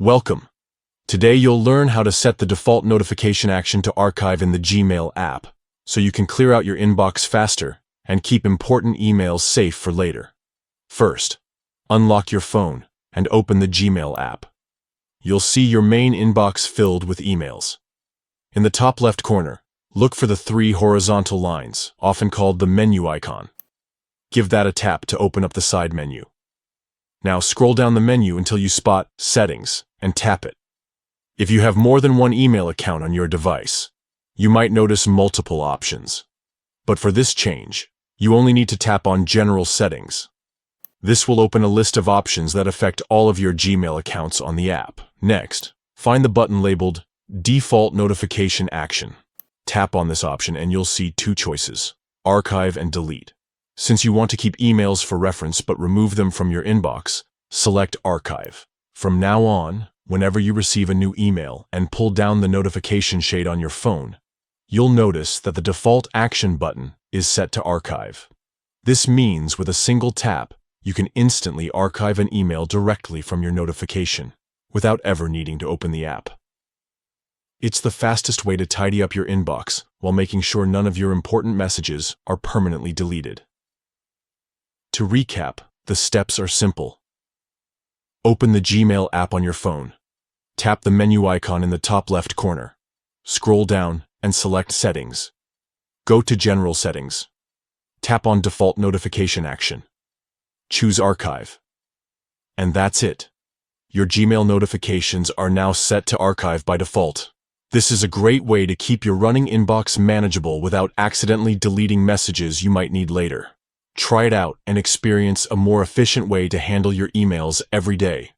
Welcome. Today you'll learn how to set the default notification action to archive in the Gmail app, so you can clear out your inbox faster and keep important emails safe for later. First, unlock your phone and open the Gmail app. You'll see your main inbox filled with emails. In the top left corner, look for the three horizontal lines, often called the menu icon. Give that a tap to open up the side menu. Now scroll down the menu until you spot Settings and tap it. If you have more than one email account on your device, you might notice multiple options. But for this change, you only need to tap on General Settings. This will open a list of options that affect all of your Gmail accounts on the app. Next, find the button labeled Default Notification Action. Tap on this option and you'll see two choices: Archive and Delete. Since you want to keep emails for reference but remove them from your inbox, select Archive. From now on, whenever you receive a new email and pull down the notification shade on your phone, you'll notice that the default action button is set to Archive. This means with a single tap, you can instantly archive an email directly from your notification, without ever needing to open the app. It's the fastest way to tidy up your inbox while making sure none of your important messages are permanently deleted. To recap, the steps are simple. Open the Gmail app on your phone. Tap the menu icon in the top left corner. Scroll down and select Settings. Go to General Settings. Tap on Default Notification Action. Choose Archive. And that's it. Your Gmail notifications are now set to archive by default. This is a great way to keep your running inbox manageable without accidentally deleting messages you might need later. Try it out and experience a more efficient way to handle your emails every day.